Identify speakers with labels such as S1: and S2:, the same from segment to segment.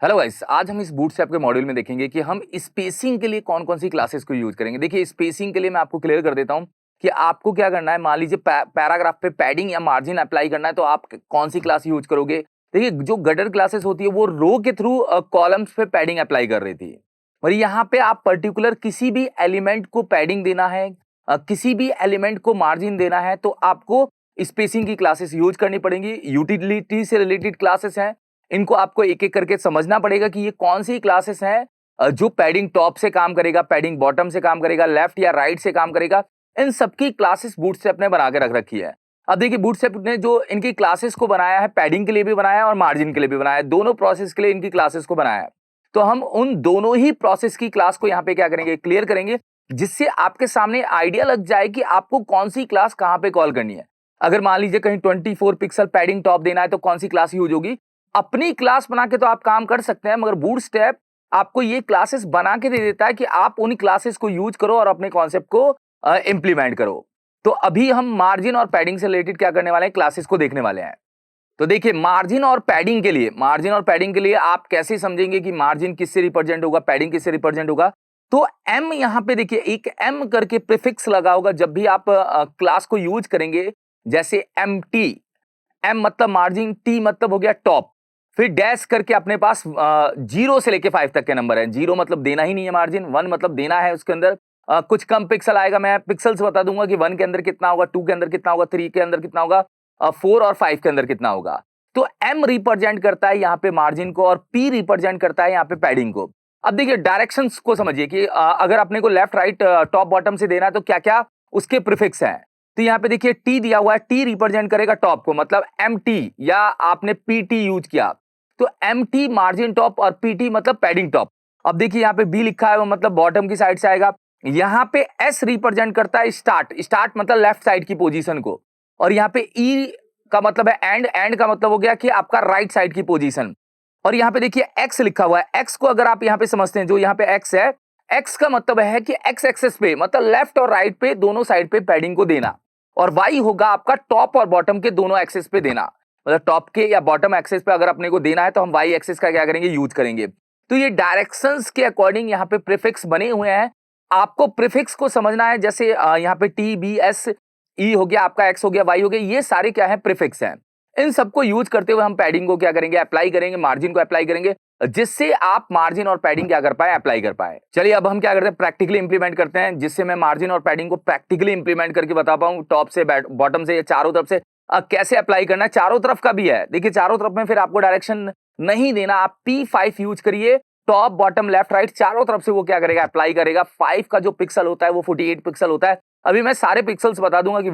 S1: Hello guys, आज हम इस बूटस्ट्रैप के मॉड्यूल में देखेंगे कि हम स्पेसिंग के लिए कौन कौन सी क्लासेस को यूज करेंगे। देखिए, स्पेसिंग के लिए मैं आपको क्लियर कर देता हूं कि आपको क्या करना है। मान लीजिए पैराग्राफ पे पैडिंग या मार्जिन अप्लाई करना है, तो आप कौन सी क्लास यूज करोगे। देखिए, जो गटर क्लासेस होती है वो रो के थ्रू कॉलम्स पे पैडिंग अप्लाई कर रही थी, और यहाँ पे आप पर्टिकुलर किसी भी एलिमेंट को पैडिंग देना है, किसी भी एलिमेंट को मार्जिन देना है, तो आपको स्पेसिंग की क्लासेस यूज करनी पड़ेंगी। यूटिलिटी से रिलेटेड क्लासेस हैं, इनको आपको एक एक करके समझना पड़ेगा कि ये कौन सी क्लासेस हैं जो पैडिंग टॉप से काम करेगा, पैडिंग बॉटम से काम करेगा, लेफ्ट या राइट से काम करेगा। इन सबकी क्लासेस बूटस्ट्रैप ने बना के रख रखी है। अब देखिए, बूटस्ट्रैप ने जो इनकी क्लासेस को बनाया है, पैडिंग के लिए भी बनाया है और मार्जिन के लिए भी बनाया है, दोनों प्रोसेस के लिए इनकी क्लासेस को बनाया है। तो हम उन दोनों ही प्रोसेस की क्लास को यहाँ पे क्या करेंगे, क्लियर करेंगे, जिससे आपके सामने आइडिया लग जाए कि आपको कौन सी क्लास कहाँ पे कॉल करनी है। अगर मान लीजिए कहीं 24 पिक्सल पैडिंग टॉप देना है, तो कौन सी क्लास यूज होगी। अपनी क्लास बना के तो आप काम कर सकते हैं, मगर बूटस्ट्रैप आपको ये क्लासेस बना के दे देता है कि आप उन क्लासेस को यूज करो और अपने कॉन्सेप्ट को इंप्लीमेंट करो। तो अभी हम मार्जिन और पैडिंग से रिलेटेड क्या करने वाले हैं, क्लासेस को देखने वाले हैं। तो देखिए, मार्जिन और पैडिंग के लिए आप कैसे समझेंगे कि मार्जिन किससे रिप्रेजेंट होगा, पैडिंग किससे रिप्रेजेंट होगा। तो एम यहाँ पे देखिए, एक एम करके प्रीफिक्स लगा होगा जब भी आप क्लास को यूज करेंगे। जैसे एम टी, एम मतलब मार्जिन, टी मतलब हो गया टॉप, फिर डैश करके अपने पास 0 से लेके 5 तक के नंबर है। 0 मतलब देना ही नहीं है मार्जिन, 1 मतलब देना है, उसके अंदर कुछ कम पिक्सल आएगा। मैं पिक्सल्स बता दूंगा कि 1 के अंदर कितना होगा, 2 के अंदर कितना होगा, 3 के अंदर कितना होगा, 4 और 5 के अंदर कितना होगा। तो एम रिप्रेजेंट करता है यहाँ पे मार्जिन को, और पी रिप्रेजेंट करता है यहाँ पे पैडिंग को। अब देखिए, डायरेक्शंस को समझिए कि अगर अपने को लेफ्ट राइट टॉप बॉटम से देना है तो क्या क्या उसके प्रीफिक्स हैं। तो यहाँ पे देखिए, टी दिया हुआ है, टी रिप्रेजेंट करेगा टॉप को, मतलब एम टी, या आपने पीटी यूज किया तो एम टी मार्जिन टॉप और पीटी मतलब पैडिंग टॉप। अब देखिए, यहाँ पे बी लिखा है, वो मतलब बॉटम की साइड से आएगा। यहाँ पे एस रिप्रेजेंट करता है स्टार्ट मतलब लेफ्ट साइड की पोजीशन को, और यहाँ पे ई का मतलब है एंड का मतलब हो गया कि आपका राइट साइड की पोजीशन। और यहाँ पे देखिए एक्स लिखा हुआ है, एक्स को अगर आप यहाँ पे समझते हैं, जो यहाँ पे एक्स है, एक्स का मतलब है कि एक्स एक्सेस पे मतलब लेफ्ट और राइट पे दोनों साइड पे पैडिंग को देना, और वाई होगा आपका टॉप और बॉटम के दोनों एक्सेस पे देना। मतलब टॉप के या बॉटम एक्सेस पे अगर अपने को देना है तो हम वाई एक्सेस का क्या करेंगे, यूज करेंगे। तो ये डायरेक्शंस के अकॉर्डिंग यहाँ पे प्रीफिक्स बने हुए हैं। आपको प्रीफिक्स को समझना है, जैसे यहाँ पे टी बी एस ई हो गया, आपका एक्स हो गया, वाई हो गया, ये सारे क्या है, प्रीफिक्स हैं। इन सबको यूज करते हुए हम पैडिंग को क्या करेंगे, अप्लाई करेंगे, मार्जिन को अप्लाई करेंगे, जिससे आप मार्जिन और पैडिंग क्या कर पाए, अप्लाई कर पाए। चलिए, अब हम क्या करते हैं, प्रैक्टिकली इंप्लीमेंट करते हैं, जिससे मैं मार्जिन और पैडिंग को प्रैक्टिकली इंप्लीमेंट करके बता पाऊं, टॉप से बॉटम से, चारों तरफ से कैसे अप्लाई करना है। चारों तरफ का भी है, देखिए चारों तरफ में फिर आपको डायरेक्शन नहीं देना, आप P5 यूज करिए, टॉप बॉटम लेफ्ट राइट चारों तरफ से वो क्या करेगा, अप्लाई करेगा। 5 का जो पिक्सल होता है वो 48 पिक्सल होता है। अभी मैं सारे पिक्सल्स बता दूंगा कि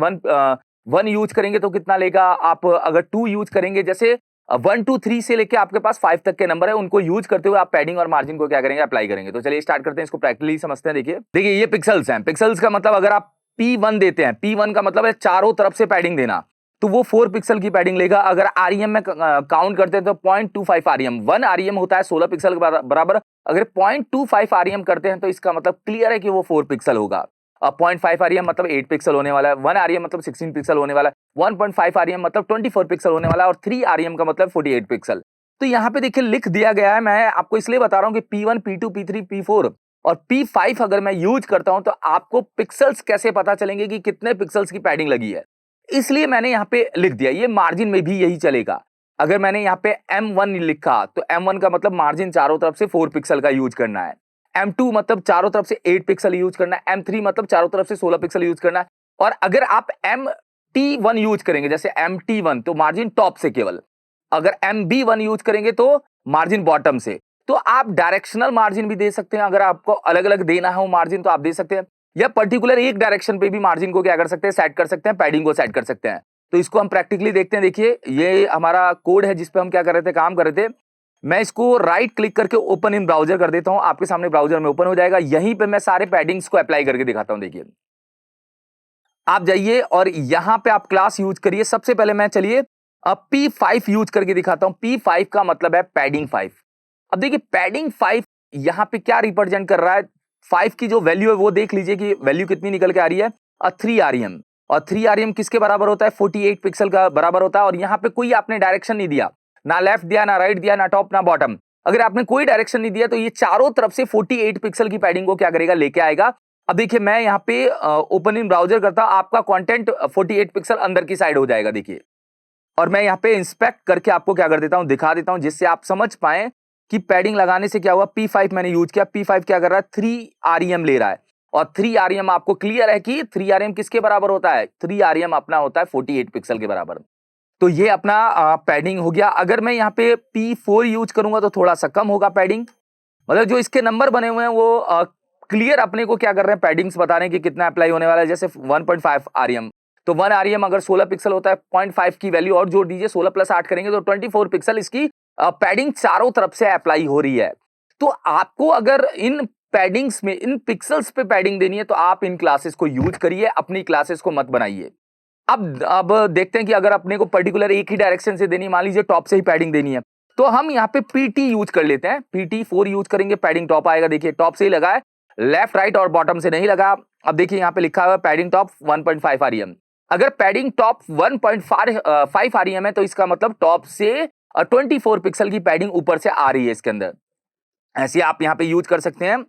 S1: 1 यूज करेंगे तो कितना लेगा, आप अगर 2 यूज करेंगे, जैसे 1 2 3 से लेके आपके पास 5 तक के नंबर है, उनको यूज करते हुए आप पैडिंग और मार्जिन को क्या करेंगे, अप्लाई करेंगे। तो चलिए स्टार्ट करते हैं, इसको प्रैक्टिकली समझते हैं। देखिए ये पिक्सल्स हैं, पिक्सल्स का मतलब अगर आप P1 देते हैं, P1 का मतलब है चारों तरफ से पैडिंग देना, तो वो 4 पिक्सल की पैडिंग लेगा। अगर आरईएम में काउंट करते हैं तो 0.25 आरईएम, 1 आरईएम होता है 16 पिक्सल के बराबर। अगर 0.25 आरईएम करते हैं तो इसका मतलब क्लियर है कि वो 4 पिक्सल होगा। 0.5 आरईएम मतलब 8 पिक्सल होने वाला है, 1 आरईएम मतलब 16 पिक्सल होने वाला है, 1.5 आरईएम मतलब 24 पिक्सल होने वाला है, और 3 आरईएम का मतलब 48 पिक्सल। तो यहाँ पे देखिए लिख दिया गया है, मैं आपको इसलिए बता रहा हूँ कि P1 P2 P3 P4 और P5 अगर मैं यूज करता हूं तो आपको पिक्सल्स कैसे पता चलेंगे कि कितने पिक्सल्स की पैडिंग लगी है, इसलिए मैंने यहाँ पे लिख दिया। ये मार्जिन में भी यही चलेगा। अगर मैंने यहाँ पे M1 लिखा तो M1 का मतलब मार्जिन चारों तरफ से 4 पिक्सल का यूज करना है, M2 मतलब चारों तरफ से 8 पिक्सल यूज करना है, M3 मतलब चारों तरफ से 16 पिक्सल यूज करना है। और अगर आप MT1 यूज करेंगे, जैसे MT1, तो मार्जिन टॉप से केवल। अगर MB1 यूज करेंगे तो मार्जिन बॉटम से। तो आप डायरेक्शनल मार्जिन भी दे सकते हैं, अगर आपको अलग अलग देना है वो मार्जिन तो आप दे सकते हैं, या पर्टिकुलर एक डायरेक्शन पे भी मार्जिन को क्या कर सकते हैं, सेट कर सकते हैं, पैडिंग को सेट कर सकते हैं। तो इसको हम प्रैक्टिकली देखते हैं। देखिए, ये हमारा कोड है जिसपे हम क्या कर रहे थे, काम कर रहे थे। मैं इसको राइट क्लिक करके ओपन इन ब्राउजर कर देता हूं, आपके सामने ब्राउजर में ओपन हो जाएगा। यहीं पे मैं सारे पैडिंग्स को अप्लाई करके दिखाता हूं। देखिए, आप जाइए और यहां पे आप क्लास यूज करिए। सबसे पहले मैं चलिए अब P5 यूज करके दिखाता हूं। P5 का मतलब है पैडिंग 5। अब देखिए, पैडिंग 5 यहां पे क्या रिप्रेजेंट कर रहा है, 5 की जो वैल्यू है वो देख लीजिए कि वैल्यू कितनी निकल के आ रही है, 3 आरईएम। और 3 आरईएम किसके बराबर होता है, 48 पिक्सल का बराबर होता है। और यहाँ पे कोई आपने डायरेक्शन नहीं दिया, ना लेफ्ट दिया, ना राइट दिया, ना टॉप, ना बॉटम, अगर आपने कोई डायरेक्शन नहीं दिया तो ये चारों तरफ से 48 पिक्सल की पैडिंग को क्या करेगा, लेके आएगा। अब देखिए मैं यहाँ पे ओपन इन ब्राउजर करता हूं, आपका कंटेंट 48 पिक्सल अंदर की साइड हो जाएगा देखिए। और मैं यहाँ पे इंस्पेक्ट करके आपको क्या कर देता हूं, दिखा देता हूं, जिससे आप समझ पाए कि पैडिंग लगाने से क्या हुआ। P5 मैंने यूज किया, P5 क्या कर रहा है, 3 REM ले रहा है। और 3 REM आपको क्लियर है कि 3 REM किसके बराबर होता है, 3 REM अपना होता है 48 पिक्सल के बराबर। तो ये अपना पैडिंग हो गया। अगर मैं यहाँ पे P4 यूज करूंगा तो थोड़ा सा कम होगा पैडिंग, मतलब जो इसके नंबर बने हुए हैं वो क्लियर अपने को क्या कर रहे हैं, पैडिंग्स बता रहे हैं कि कितना अप्लाई होने वाला है। जैसे 1.5 REM, तो 1 REM अगर 16 पिक्सल होता है, 0.5 की वैल्यू और जोड़ दीजिए, 16 + 8 करेंगे तो 24 पिक्सल इसकी पैडिंग चारों तरफ से अप्लाई हो रही है। तो आपको अगर इन पैडिंग्स में, इन पिक्सल्स पे पैडिंग देनी है तो आप इन क्लासेस को यूज करिए, अपनी क्लासेस को मत बनाइए। अब देखते हैं कि अगर अपने को पर्टिकुलर एक ही डायरेक्शन से देनी, मान लीजिए टॉप से ही पैडिंग देनी है, तो हम यहाँ पे PT यूज कर लेते हैं। PT4 यूज करेंगे, पैडिंग टॉप आएगा। देखिए टॉप से ही लगा है, लेफ्ट राइट और बॉटम से नहीं लगा। अब देखिए यहाँ पे लिखा हुआ है पैडिंग टॉप 1.5 REM। अगर पैडिंग टॉप 1.5 REM है तो इसका मतलब टॉप से 24 पिक्सल की पैडिंग ऊपर से आ रही है इसके अंदर। ऐसे आप यहाँ पे यूज कर सकते हैं।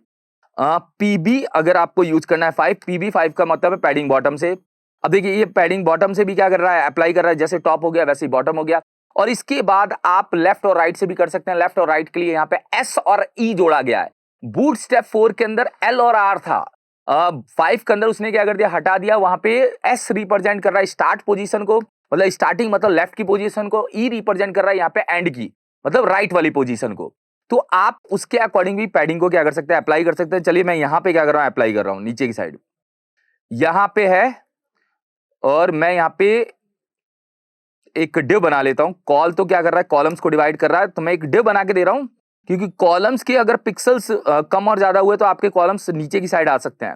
S1: PB अगर आपको यूज करना है 5, PB5 का मतलब है पैडिंग बॉटम से। अब देखिए ये पैडिंग बॉटम से भी क्या कर रहा है, अप्लाई कर रहा है। जैसे टॉप हो गया वैसे ही बॉटम हो गया। और इसके बाद आप लेफ्ट और राइट से भी कर सकते हैं। लेफ्ट और राइट के लिए यहाँ पे S और E जोड़ा गया है। बूट स्टेप 4 के अंदर L और R था, 5 के अंदर उसने क्या कर दिया, हटा दिया। वहां पे S रिप्रेजेंट कर रहा है स्टार्ट पोजीशन को, मतलब स्टार्टिंग मतलब लेफ्ट की पोजीशन को। E रिप्रेजेंट कर रहा है यहाँ पे एंड की, मतलब राइट वाली पोजीशन को। तो आप उसके अकॉर्डिंग भी पैडिंग को क्या कर सकते हैं, अप्लाई कर सकते हैं। चलिए मैं यहाँ पे क्या कर रहा हूँ, अप्लाई कर रहा हूँ नीचे की साइड, यहाँ पे है। और मैं यहाँ पे एक डिव बना लेता हूं। कॉल तो क्या कर रहा है, कॉलम्स को डिवाइड कर रहा है, तो मैं एक डिव बना के दे रहा हूं, क्योंकि कॉलम्स के अगर पिक्सल्स कम और ज्यादा हुए तो आपके कॉलम्स नीचे की साइड आ सकते हैं।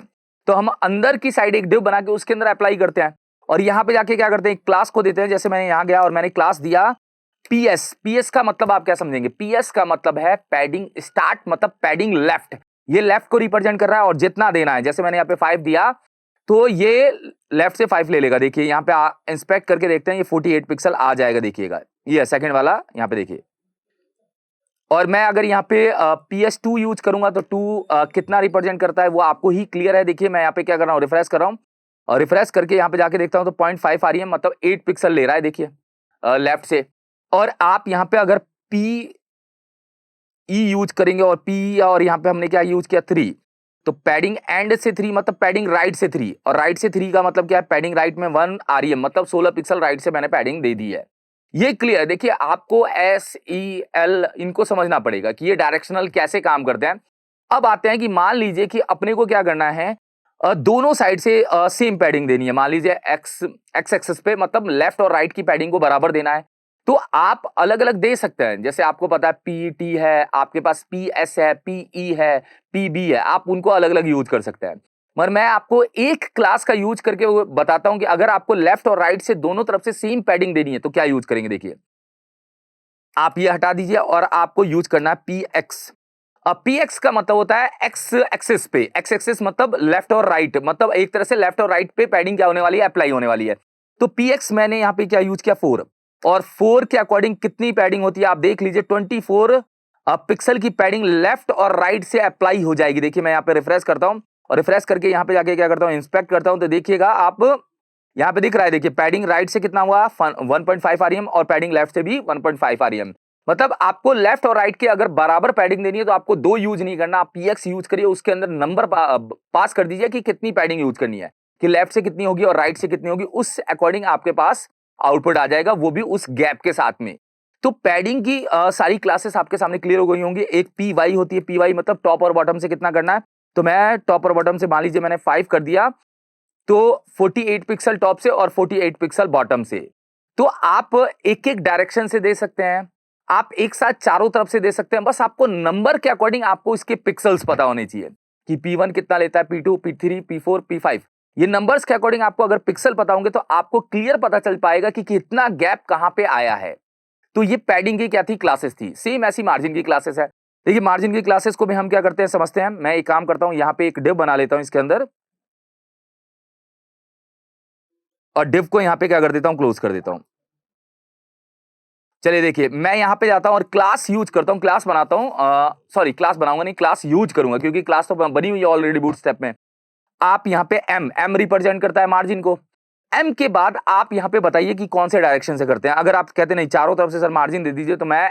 S1: तो हम अंदर की साइड एक डिव बना के उसके अंदर अप्लाई करते हैं। और यहाँ पे जाके क्या करते हैं, क्लास को देते हैं। जैसे मैंने यहाँ गया और मैंने क्लास दिया PS का मतलब आप क्या समझेंगे, PS का मतलब है पैडिंग स्टार्ट, मतलब पैडिंग लेफ्ट। ये लेफ्ट को रिप्रेजेंट कर रहा है और जितना देना है, जैसे मैंने यहाँ पे 5 दिया तो ये लेफ्ट से 5 ले लेगा। देखिए यहाँ पे इंस्पेक्ट करके देखते हैं, ये 48 पिक्सल आ जाएगा। देखिएगा ये सेकंड वाला, यहाँ पे देखिए। और मैं अगर यहाँ पे PS2 यूज करूंगा तो 2 कितना रिप्रेजेंट करता है वो आपको ही क्लियर है। देखिए मैं यहाँ पे क्या कर रहा हूँ, रिफ्रेश कर रहा हूँ, और रिफ्रेश करके यहाँ पे जाके देखता हूँ तो 0.5 REM मतलब 8 पिक्सल ले रहा है। देखिए लेफ्ट से। और आप यहाँ पे अगर PE यूज करेंगे और P, और यहाँ पे हमने क्या यूज किया 3, तो पैडिंग एंड से 3 मतलब पैडिंग राइट से 3, और राइट से 3 का मतलब क्या है, पैडिंग राइट में 1 REM मतलब 16 पिक्सल राइट से मैंने पैडिंग दे दी है। ये क्लियर है। देखिए आपको SEL इनको समझना पड़ेगा कि ये डायरेक्शनल कैसे काम करते हैं। अब आते हैं कि मान लीजिए कि अपने को क्या करना है, दोनों साइड से सेम पैडिंग देनी है। मान लीजिए एक्स एक्सिस पे मतलब लेफ्ट और राइट की पैडिंग को बराबर देना है, तो आप अलग अलग दे सकते हैं। जैसे आपको पता है PET है, आपके पास PS है, PE है, PB है, आप उनको अलग अलग यूज कर सकते हैं। मगर मैं आपको एक क्लास का यूज करके बताता हूं कि अगर आपको लेफ्ट और राइट से दोनों तरफ से सेम पैडिंग देनी है तो क्या यूज करेंगे। देखिए आप ये हटा दीजिए और आपको यूज करना है PX। अब PX का मतलब होता है एक्स एक्सिस पे, एक्स एक्सिस मतलब लेफ्ट और राइट, मतलब एक तरह से लेफ्ट और राइट पे पैडिंग क्या होने वाली है, अप्लाई होने वाली है। तो PX मैंने यहाँ पे क्या यूज किया 4, और 4 के अकॉर्डिंग कितनी पैडिंग होती है आप देख लीजिए, 24 पिक्सल की पैडिंग लेफ्ट और राइट से अप्लाई हो जाएगी। देखिए मैं यहाँ पे रिफ्रेश करता हूँ, और रिफ्रेश करके यहाँ पे जाके क्या करता हूँ, इंस्पेक्ट करता हूँ, तो देखिएगा आप यहाँ पे दिख रहा है। देखिए पैडिंग राइट से कितना हुआ 1.5 REM, और पैडिंग लेफ्ट से भी 1.5 REM। मतलब आपको लेफ्ट और राइट के अगर बराबर पैडिंग देनी है तो आपको दो यूज नहीं करना, आप PX यूज करिए, उसके अंदर नंबर पास कर दीजिए कि कितनी पैडिंग यूज करनी है, कि लेफ्ट से कितनी होगी और राइट से कितनी होगी, उस अकॉर्डिंग आपके पास आउटपुट आ जाएगा, वो भी उस गैप के साथ में। तो पैडिंग की सारी क्लासेस आपके सामने क्लियर हो गई होंगी। एक PY होती है, PY मतलब टॉप और बॉटम से कितना करना है। तो मैं टॉप और बॉटम से मान लीजिए मैंने 5 कर दिया, तो 48 पिक्सल टॉप से और 48 पिक्सल बॉटम से। तो आप एक एक डायरेक्शन से दे सकते हैं, आप एक साथ चारों तरफ से दे सकते हैं। बस आपको नंबर के अकॉर्डिंग आपको इसके पिक्सल्स पता होने चाहिए कि P1 कितना लेता है, P2, P3, P4, P5। ये नंबर्स के अकॉर्डिंग आपको अगर पिक्सल पता होंगे तो आपको क्लियर पता चल पाएगा कि कितना गैप कहां पे आया है। तो ये पैडिंग की क्या थी, क्लासेस थी। सेम ऐसी मार्जिन की क्लासेस है। देखिए मार्जिन की क्लासेस को भी हम क्या करते हैं समझते हैं। मैं एक काम करता हूं, यहां पे एक डिव बना लेता हूं इसके अंदर, और डिव को यहां पे क्या कर देता हूं, क्लोज कर देता हूं। चलिए देखिए, मैं यहाँ पे जाता हूँ और क्लास यूज करता हूँ, क्लास बनाता हूँ, सॉरी क्लास बनाऊंगा नहीं, क्लास यूज करूंगा क्योंकि क्लास तो बनी हुई है ऑलरेडी बूटस्ट्रैप में। आप यहाँ पे एम रिप्रेजेंट करता है मार्जिन को। एम के बाद आप यहाँ पे बताइए कि कौन से डायरेक्शन से करते हैं। अगर आप कहते नहीं चारों तरफ से सर मार्जिन दे दीजिए, तो मैं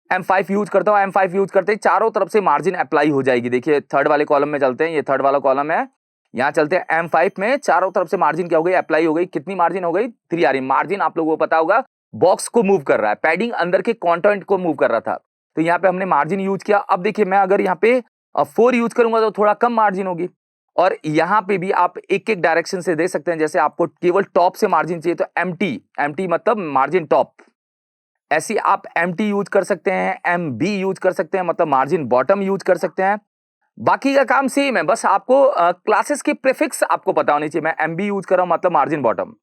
S1: M5 यूज करता हूँ। M5 यूज करते ही चारों तरफ से मार्जिन अप्लाई हो जाएगी। देखिए थर्ड वाले कॉलम में चलते हैं, ये थर्ड वाला कॉलम है, यहाँ चलते हैं। M5 में चारों तरफ से मार्जिन क्या हो गई, अप्लाई हो गई। कितनी मार्जिन हो गई, 3 आ रही मार्जिन। आप लोगों को पता होगा बॉक्स को मूव कर रहा है, पैडिंग अंदर के कंटेंट को मूव कर रहा था, तो यहाँ पे हमने मार्जिन यूज किया। अब देखिए मैं अगर यहाँ पे 4 यूज करूंगा तो थोड़ा कम मार्जिन होगी, और यहाँ पे भी आप एक एक डायरेक्शन से दे सकते हैं। जैसे आपको केवल टॉप से मार्जिन चाहिए तो एमटी मतलब मार्जिन टॉप, ऐसी आप एमटी यूज कर सकते हैं। एमबी यूज कर सकते हैं मतलब मार्जिन बॉटम यूज कर सकते हैं। बाकी का काम सेम है, बस आपको क्लासेस के प्रीफिक्स आपको पता होनी चाहिए। मैं एमबी यूज कर रहा हूं मतलब मार्जिन बॉटम।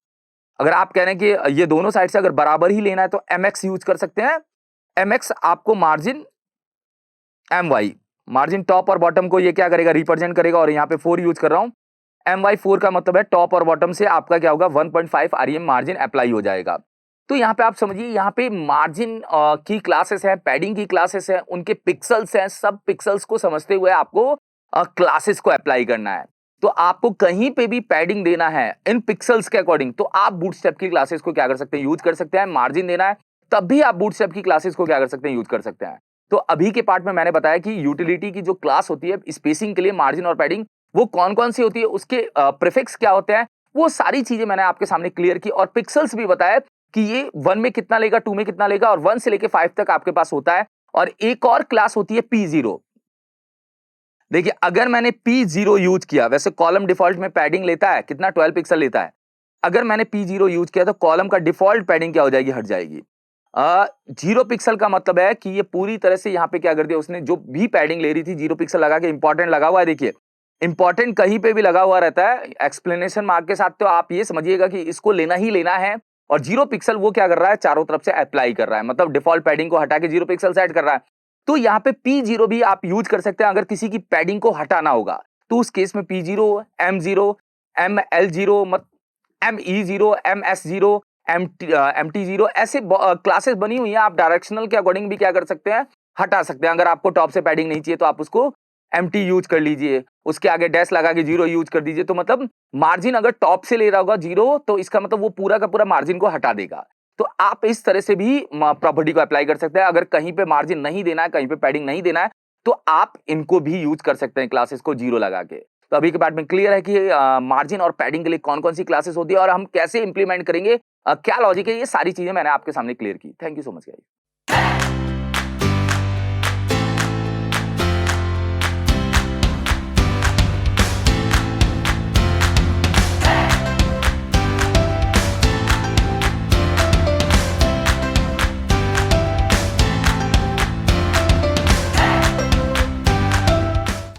S1: अगर आप कह रहे हैं कि ये दोनों साइड से अगर बराबर ही लेना है तो एमएक्स यूज कर सकते हैं। एमएक्स आपको मार्जिन एमवाई, मार्जिन टॉप और बॉटम को ये क्या करेगा, रिप्रेजेंट करेगा। और यहाँ पे 4 यूज कर रहा हूं। MY4 का मतलब है टॉप और बॉटम से आपका क्या होगा, 1.5 REM मार्जिन अप्लाई हो जाएगा। तो यहाँ पे आप समझिए, यहाँ पे मार्जिन की क्लासेस है, पैडिंग की क्लासेस है, उनके पिक्सल्स हैं, सब पिक्सल्स को समझते हुए आपको क्लासेस को अप्लाई करना है। तो आपको कहीं पे भी पैडिंग देना है इन पिक्सल्स के अकॉर्डिंग, तो आप बूटस्ट्रैप की क्लासेस को क्या कर सकते हैं, यूज कर सकते हैं। मार्जिन देना है तब भी आप बूटस्ट्रैप की क्लासेस को क्या कर सकते हैं, यूज कर सकते हैं। तो अभी के पार्ट में मैंने बताया कि यूटिलिटी की जो क्लास होती है स्पेसिंग के लिए, मार्जिन और पैडिंग, वो कौन कौन सी होती है, उसके प्रीफिक्स क्या होते हैं, वो सारी चीजें मैंने आपके सामने क्लियर की। और पिक्सल्स भी बताया कि ये 1 में कितना लेगा, 2 में कितना लेगा, और 1 से लेके 5 तक आपके पास होता है। और एक और क्लास होती है P0। देखिए अगर मैंने P0 यूज किया, वैसे कॉलम डिफॉल्ट में पैडिंग लेता है कितना, 12 पिक्सल लेता है। अगर मैंने P0 यूज किया तो कॉलम का डिफॉल्ट पैडिंग क्या हो जाएगी, हट जाएगी। 0 पिक्सल का मतलब है कि ये पूरी तरह से यहाँ पे क्या कर दिया उसने, जो भी पैडिंग ले रही थी 0 पिक्सल लगा के, इंपॉर्टेंट लगा हुआ है। देखिए इंपॉर्टेंट कहीं पे भी लगा हुआ रहता है एक्सप्लेनेशन मार्क के साथ, तो आप ये समझिएगा कि इसको लेना ही लेना है। और 0 पिक्सल वो क्या कर रहा है, चारों तरफ से अप्लाई कर रहा है, मतलब डिफॉल्ट पैडिंग को हटा के 0 पिक्सल सेट कर रहा है। तो यहाँ पे P0 भी आप यूज कर सकते हैं अगर किसी की पैडिंग को हटाना होगा, तो उस केस में P0, M0, ML0, ME0, MS0, MT0, ऐसे क्लासेस बनी हुई हैं। आप डायरेक्शनल के अकॉर्डिंग भी क्या कर सकते हैं, हटा सकते हैं। अगर आपको टॉप से पैडिंग नहीं चाहिए तो आप उसको MT यूज कर लीजिए, उसके आगे डैश लगा के 0 यूज कर दीजिए। तो मतलब मार्जिन अगर टॉप से ले रहा होगा 0, तो इसका मतलब वो पूरा का पूरा मार्जिन को हटा देगा। तो आप इस तरह से भी प्रॉपर्टी को अप्लाई कर सकते हैं। अगर कहीं पे मार्जिन नहीं देना है, कहीं पे पैडिंग नहीं देना है, तो आप इनको भी यूज कर सकते हैं, क्लासेस को 0 लगा के। तो अभी के बाद में क्लियर है कि मार्जिन और पैडिंग के लिए कौन कौन सी क्लासेस होती है और हम कैसे इंप्लीमेंट करेंगे, क्या लॉजिक है, ये सारी चीजें मैंने आपके सामने क्लियर की। Thank you so much guys.